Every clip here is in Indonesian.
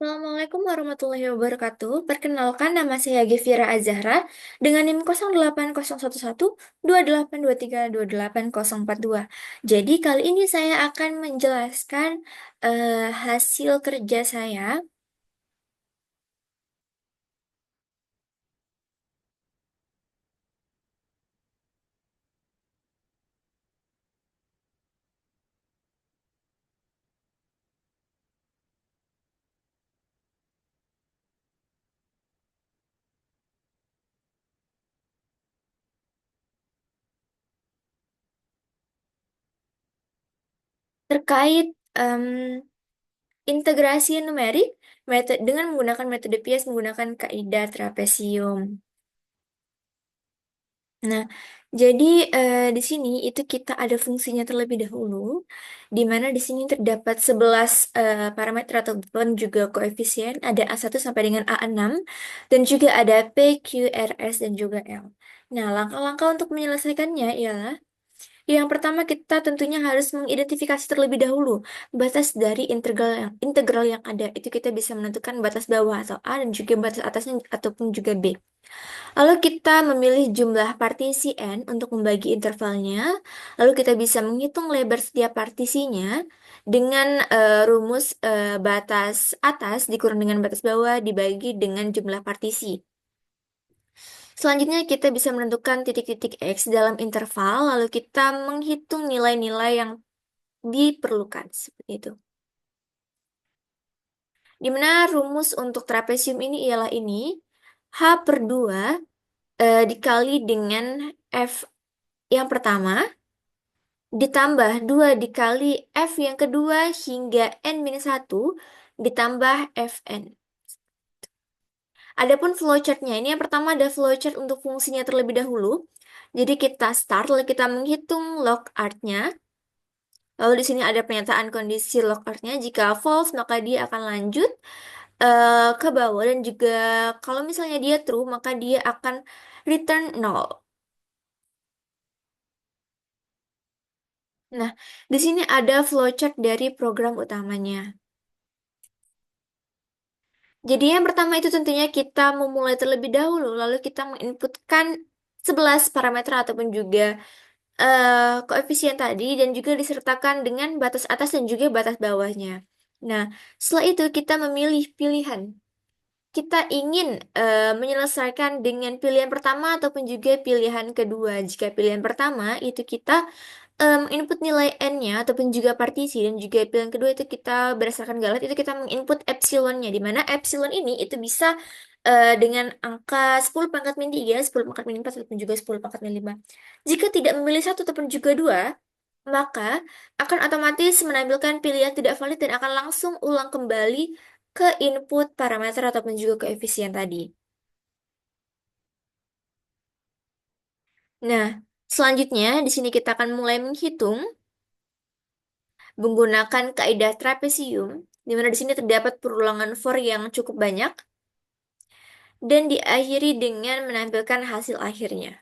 Assalamualaikum warahmatullahi wabarakatuh. Perkenalkan nama saya Gevira Azahra dengan NIM 08011282328042. Jadi kali ini saya akan menjelaskan hasil kerja saya terkait integrasi numerik dengan menggunakan metode Pias menggunakan kaidah trapesium. Nah, jadi di sini itu kita ada fungsinya terlebih dahulu, di mana di sini terdapat 11 parameter ataupun juga koefisien, ada A1 sampai dengan A6, dan juga ada P, Q, R, S, dan juga L. Nah, langkah-langkah untuk menyelesaikannya ialah yang pertama kita tentunya harus mengidentifikasi terlebih dahulu batas dari integral yang ada. Itu kita bisa menentukan batas bawah atau A dan juga batas atasnya ataupun juga B. Lalu kita memilih jumlah partisi N untuk membagi intervalnya. Lalu kita bisa menghitung lebar setiap partisinya dengan rumus batas atas dikurang dengan batas bawah dibagi dengan jumlah partisi. Selanjutnya kita bisa menentukan titik-titik X dalam interval, lalu kita menghitung nilai-nilai yang diperlukan. Seperti itu. Di mana rumus untuk trapesium ini ialah ini, H per 2 dikali dengan F yang pertama ditambah 2 dikali F yang kedua hingga N-1 ditambah Fn. Adapun flowchartnya, ini yang pertama ada flowchart untuk fungsinya terlebih dahulu. Jadi kita start, lalu kita menghitung log artnya. Lalu di sini ada pernyataan kondisi log artnya. Jika false, maka dia akan lanjut ke bawah. Dan juga kalau misalnya dia true, maka dia akan return 0. Nah, di sini ada flowchart dari program utamanya. Jadi yang pertama itu tentunya kita memulai terlebih dahulu, lalu kita menginputkan 11 parameter ataupun juga koefisien tadi dan juga disertakan dengan batas atas dan juga batas bawahnya. Nah, setelah itu kita memilih pilihan. Kita ingin menyelesaikan dengan pilihan pertama ataupun juga pilihan kedua. Jika pilihan pertama itu kita input nilai n-nya ataupun juga partisi dan juga pilihan kedua itu kita berdasarkan galat itu kita menginput epsilonnya di mana epsilon ini itu bisa dengan angka 10 pangkat min 3, 10 pangkat min 4 ataupun juga 10 pangkat min 5. Jika tidak memilih satu ataupun juga dua, maka akan otomatis menampilkan pilihan tidak valid dan akan langsung ulang kembali ke input parameter ataupun juga koefisien tadi. Nah, selanjutnya di sini kita akan mulai menghitung menggunakan kaidah trapesium, di mana di sini terdapat perulangan for yang cukup banyak, dan diakhiri dengan menampilkan hasil akhirnya.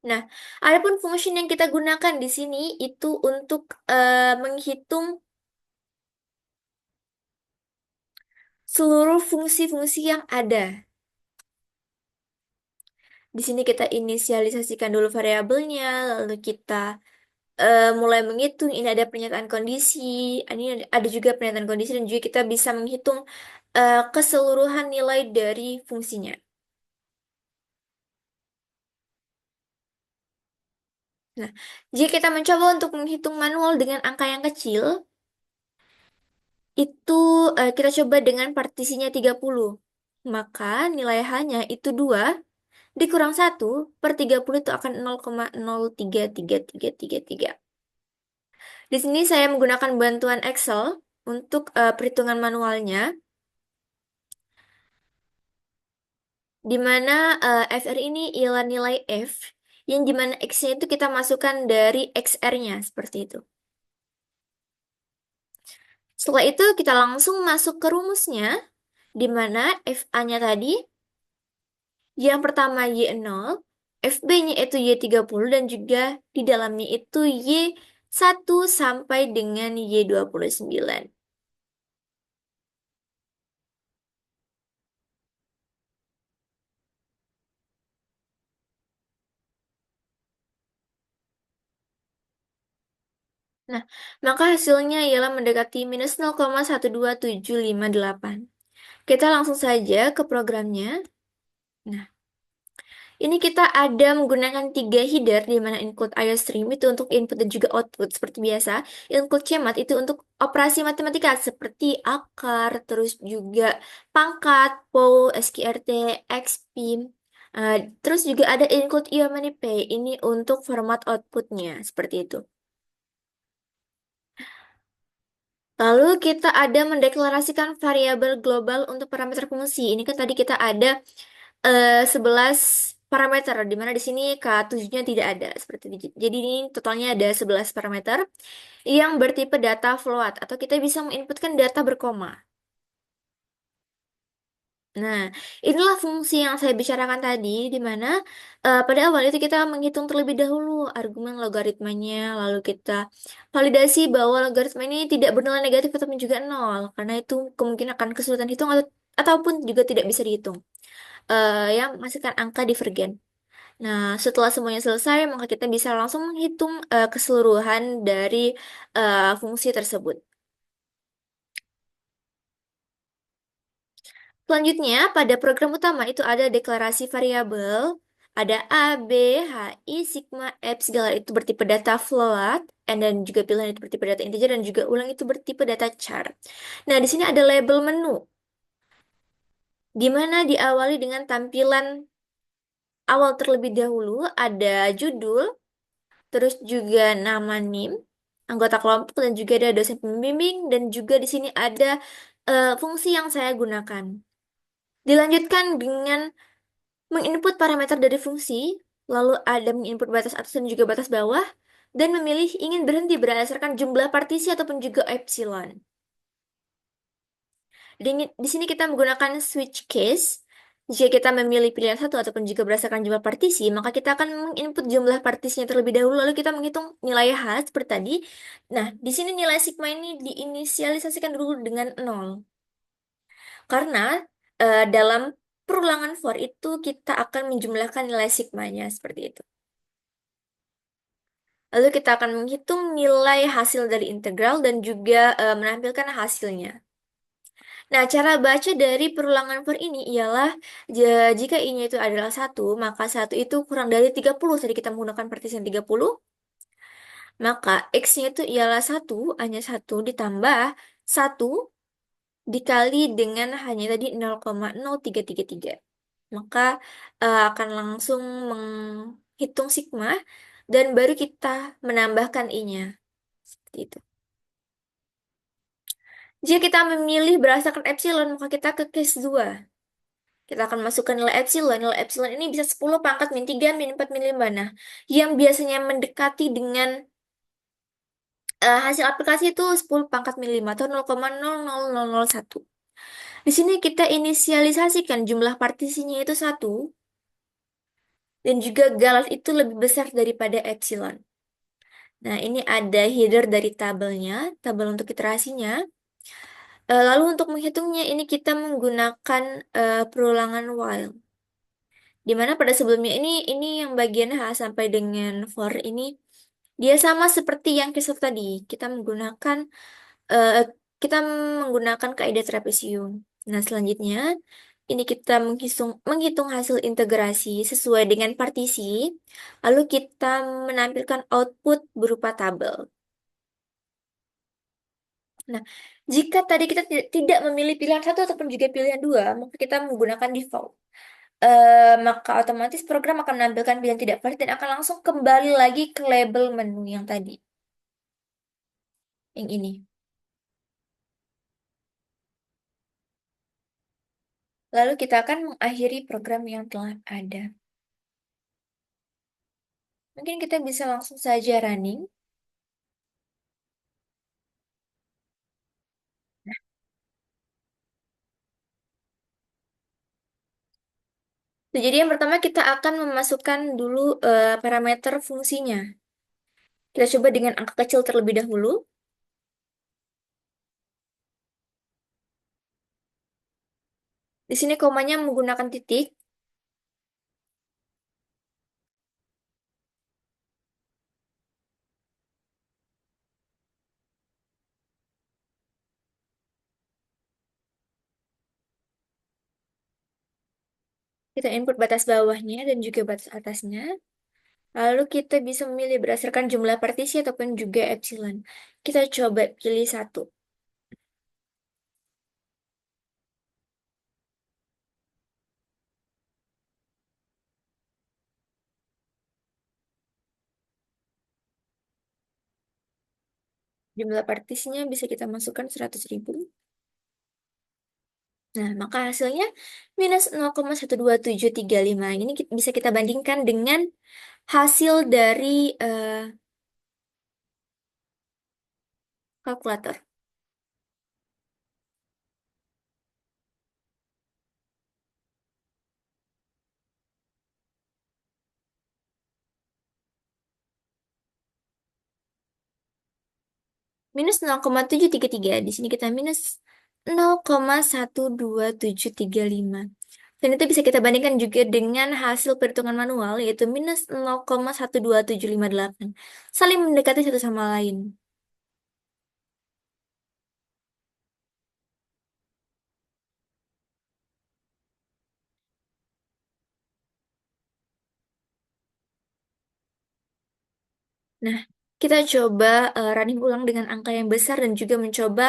Nah, adapun function yang kita gunakan di sini itu untuk menghitung seluruh fungsi-fungsi yang ada. Di sini kita inisialisasikan dulu variabelnya, lalu kita mulai menghitung. Ini ada pernyataan kondisi, ini ada juga pernyataan kondisi dan juga kita bisa menghitung keseluruhan nilai dari fungsinya. Nah, jika kita mencoba untuk menghitung manual dengan angka yang kecil, itu kita coba dengan partisinya 30. Maka nilai H-nya itu 2 dikurang 1/30 itu akan 0,03333. Di sini saya menggunakan bantuan Excel untuk perhitungan manualnya, di mana FR ini ialah nilai F, yang dimana X-nya itu kita masukkan dari XR-nya, seperti itu. Setelah itu kita langsung masuk ke rumusnya, di mana FA-nya tadi, yang pertama Y0, FB-nya itu Y30, dan juga di dalamnya itu Y sampai dengan Y29. Nah, maka hasilnya ialah mendekati minus 0,12758. Kita langsung saja ke programnya. Nah, ini kita ada menggunakan tiga header di mana include IOStream itu untuk input dan juga output seperti biasa. Include CMAT itu untuk operasi matematika seperti akar, terus juga pangkat, POW, SQRT, XPIM. Terus juga ada include IOMANIPay ini untuk format outputnya seperti itu. Lalu kita ada mendeklarasikan variabel global untuk parameter fungsi. Ini kan tadi kita ada 11 parameter, di mana di sini K7-nya tidak ada. Seperti itu. Jadi ini totalnya ada 11 parameter yang bertipe data float, atau kita bisa menginputkan data berkoma. Nah, inilah fungsi yang saya bicarakan tadi, di mana pada awal itu kita menghitung terlebih dahulu argumen logaritmanya, lalu kita validasi bahwa logaritma ini tidak bernilai negatif ataupun juga nol, karena itu kemungkinan akan kesulitan hitung ataupun juga tidak bisa dihitung. Yang menghasilkan angka divergen. Nah, setelah semuanya selesai, maka kita bisa langsung menghitung keseluruhan dari fungsi tersebut. Selanjutnya, pada program utama itu ada deklarasi variabel, ada A, B, H, I, sigma, F, segala itu bertipe data float, dan juga pilihan itu bertipe data integer, dan juga ulang itu bertipe data char. Nah, di sini ada label menu, di mana diawali dengan tampilan awal terlebih dahulu, ada judul, terus juga nama NIM, anggota kelompok, dan juga ada dosen pembimbing, dan juga di sini ada fungsi yang saya gunakan. Dilanjutkan dengan menginput parameter dari fungsi, lalu ada menginput batas atas dan juga batas bawah, dan memilih ingin berhenti berdasarkan jumlah partisi ataupun juga epsilon. Di sini kita menggunakan switch case. Jika kita memilih pilihan satu ataupun juga berdasarkan jumlah partisi, maka kita akan menginput jumlah partisinya terlebih dahulu, lalu kita menghitung nilai H seperti tadi. Nah, di sini nilai sigma ini diinisialisasikan dulu dengan nol. Karena dalam perulangan for itu kita akan menjumlahkan nilai sigmanya seperti itu. Lalu kita akan menghitung nilai hasil dari integral dan juga menampilkan hasilnya. Nah, cara baca dari perulangan for ini ialah jika I-nya itu adalah satu, maka satu itu kurang dari 30. Tadi kita menggunakan partisian 30, maka X-nya itu ialah satu, hanya satu ditambah satu dikali dengan hanya tadi 0,0333. Maka akan langsung menghitung sigma dan baru kita menambahkan I-nya. Seperti itu. Jika kita memilih berdasarkan epsilon, maka kita ke case 2. Kita akan masukkan nilai epsilon. Nilai epsilon ini bisa 10 pangkat min 3, min 4, min 5. Nah, yang biasanya mendekati dengan hasil aplikasi itu 10 pangkat min 5 atau 0,00001. Di sini kita inisialisasikan jumlah partisinya itu 1, dan juga galas itu lebih besar daripada epsilon. Nah, ini ada header dari tabelnya, tabel untuk iterasinya. Lalu untuk menghitungnya, ini kita menggunakan perulangan while. Dimana pada sebelumnya ini yang bagian H sampai dengan for ini dia sama seperti yang kisah tadi. Eh, kita menggunakan kaidah trapesium. Nah, selanjutnya ini kita menghitung hasil integrasi sesuai dengan partisi. Lalu kita menampilkan output berupa tabel. Nah, jika tadi kita tidak memilih pilihan satu ataupun juga pilihan dua, maka kita menggunakan default. Maka otomatis program akan menampilkan pilihan tidak valid dan akan langsung kembali lagi ke label menu yang tadi, yang ini. Lalu kita akan mengakhiri program yang telah ada. Mungkin kita bisa langsung saja running. Jadi yang pertama kita akan memasukkan dulu parameter fungsinya. Kita coba dengan angka kecil terlebih dahulu. Di sini komanya menggunakan titik. Kita input batas bawahnya dan juga batas atasnya. Lalu kita bisa memilih berdasarkan jumlah partisi ataupun juga epsilon. Kita coba pilih satu. Jumlah partisinya bisa kita masukkan 100.000. Nah, maka hasilnya minus 0,12735. Ini bisa kita bandingkan dengan hasil dari kalkulator. Minus 0,733. Di sini kita minus 0,12735. Dan itu bisa kita bandingkan juga dengan hasil perhitungan manual, yaitu minus 0,12758. Saling mendekati satu sama lain. Nah, kita coba running ulang dengan angka yang besar dan juga mencoba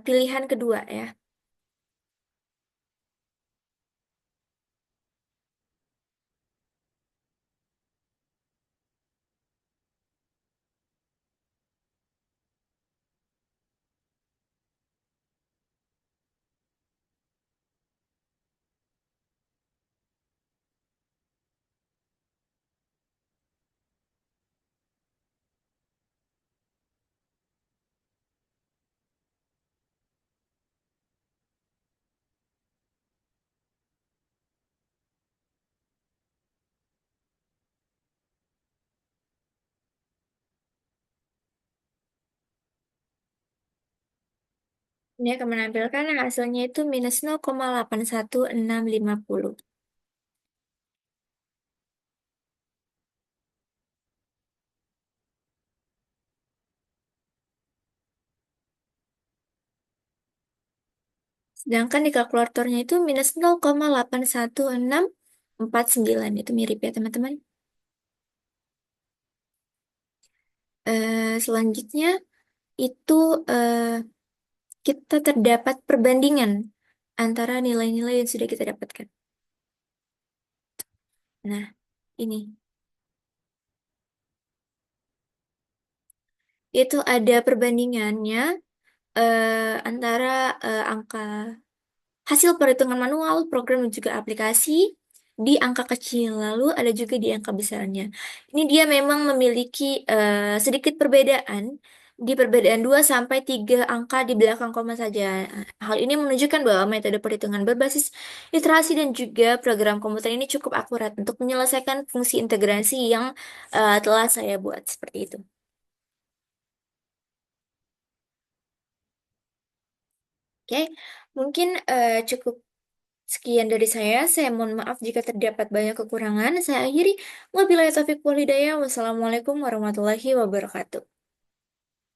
pilihan kedua ya. Ini akan menampilkan hasilnya itu minus 0,81650. Sedangkan di kalkulatornya itu minus 0,81649. Itu mirip ya teman-teman. Selanjutnya itu eh, kita terdapat perbandingan antara nilai-nilai yang sudah kita dapatkan. Nah, ini. Itu ada perbandingannya antara angka hasil perhitungan manual, program dan juga aplikasi di angka kecil, lalu ada juga di angka besarnya. Ini dia memang memiliki sedikit perbedaan di perbedaan 2 sampai 3 angka di belakang koma saja. Hal ini menunjukkan bahwa metode perhitungan berbasis literasi dan juga program komputer ini cukup akurat untuk menyelesaikan fungsi integrasi yang telah saya buat seperti itu. Oke, mungkin cukup sekian dari saya. Saya mohon maaf jika terdapat banyak kekurangan. Saya akhiri. Wabillahi taufiq wal hidayah. Wassalamualaikum warahmatullahi wabarakatuh.